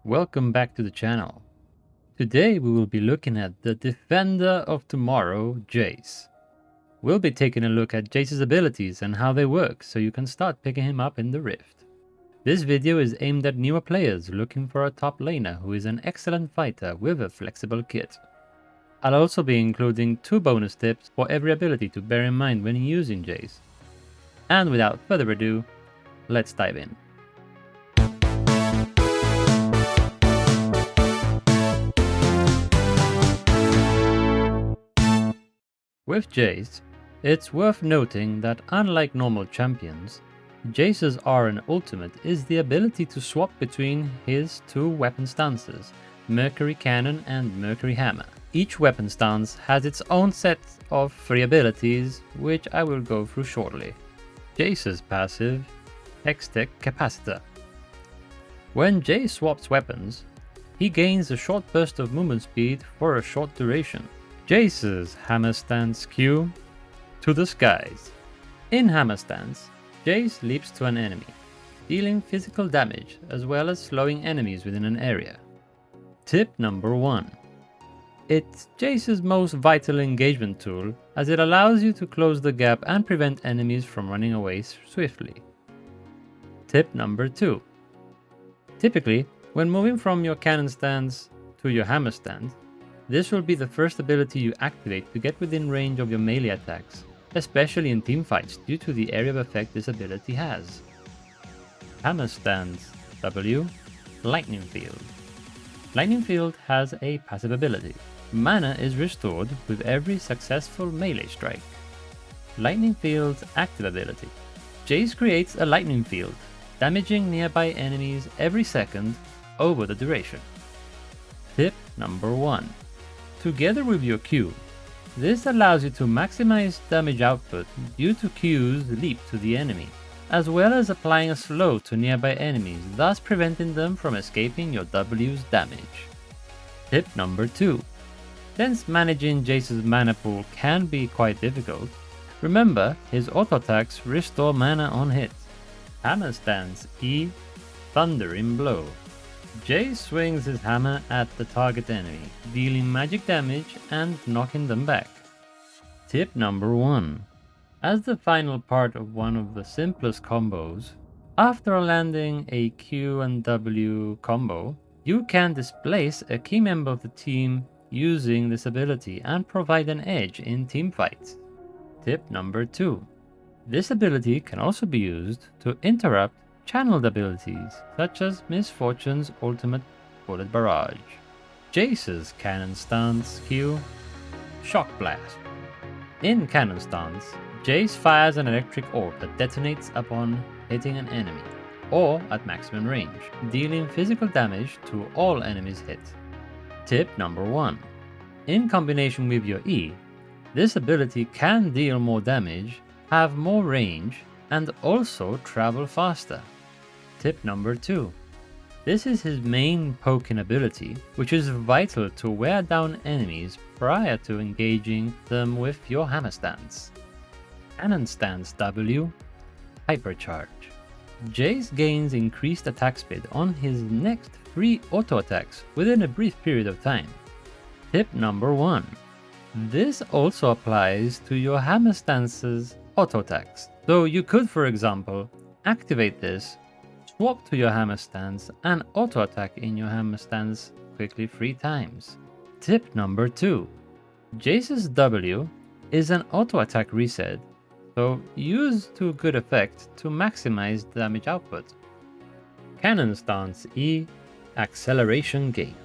Welcome back to the channel. Today we will be looking at the Defender of Tomorrow, Jayce. We'll be taking a look at Jayce's abilities and how they work so you can start picking him up in the Rift. This video is aimed at newer players looking for a top laner who is an excellent fighter with a flexible kit. I'll also be including 2 bonus tips for every ability to bear in mind when using Jayce. And without further ado, let's dive in. With Jayce, it's worth noting that unlike normal champions, Jayce's RN ultimate is the ability to swap between his 2 weapon stances, Mercury Cannon and Mercury Hammer. Each weapon stance has its own set of 3 abilities, which I will go through shortly. Jayce's passive, HEXTECH Capacitor. When Jayce swaps weapons, he gains a short burst of movement speed for a short duration. Jayce's Hammer Stance Q, To the Skies. In Hammer Stance, Jayce leaps to an enemy, dealing physical damage as well as slowing enemies within an area. Tip number 1. It's Jayce's most vital engagement tool as it allows you to close the gap and prevent enemies from running away swiftly. Tip number 2. Typically, when moving from your cannon stance to your hammer stance, this will be the first ability you activate to get within range of your melee attacks, especially in teamfights due to the area of effect this ability has. Hammer Stance W, Lightning Field. Lightning Field has a passive ability. Mana is restored with every successful melee strike. Lightning Field's active ability. Jayce creates a lightning field, damaging nearby enemies every second over the duration. Tip number 1. Together with your Q, this allows you to maximize damage output due to Q's leap to the enemy, as well as applying a slow to nearby enemies, thus preventing them from escaping your W's damage. Tip number 2. Since managing Jayce's mana pool can be quite difficult, remember his auto attacks restore mana on hit. Hammer Stance E, Thundering Blow. Jayce swings his hammer at the target enemy, dealing magic damage and knocking them back. Tip number 1. As the final part of one of the simplest combos, after landing a Q and W combo, you can displace a key member of the team using this ability and provide an edge in teamfights. Tip number 2. This ability can also be used to interrupt channeled abilities such as Miss Fortune's ultimate bullet barrage. Jayce's cannon stance Q, Shock Blast. In cannon stance, Jayce fires an electric orb that detonates upon hitting an enemy, or at maximum range, dealing physical damage to all enemies hit. Tip number 1. In combination with your E, this ability can deal more damage, have more range, and also travel faster. Tip number 2. This is his main poking ability, which is vital to wear down enemies prior to engaging them with your hammer stance. Cannon Stance W, Hypercharge. Jayce gains increased attack speed on his next 3 auto attacks within a brief period of time. Tip number 1. This also applies to your hammer stance's auto attacks. So you could, for example, activate this, swap to your hammer stance, and auto attack in your hammer stance quickly 3 times. Tip number 2. Jayce's W is an auto attack reset, so use to good effect to maximize damage output. Cannon Stance E, Acceleration Gate.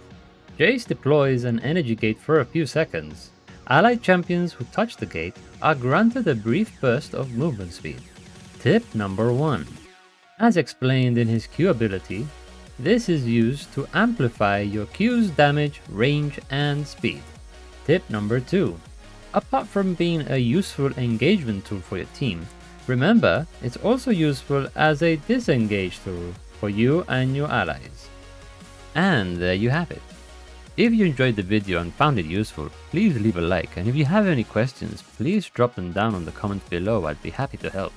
Jayce deploys an energy gate for a few seconds. Allied champions who touch the gate are granted a brief burst of movement speed. Tip number 1. As explained in his Q ability, this is used to amplify your Q's damage, range, and speed. Tip number 2. Apart from being a useful engagement tool for your team, remember it's also useful as a disengage tool for you and your allies. And there you have it. If you enjoyed the video and found it useful, please leave a like, and if you have any questions, please drop them down in the comments below. I'd be happy to help.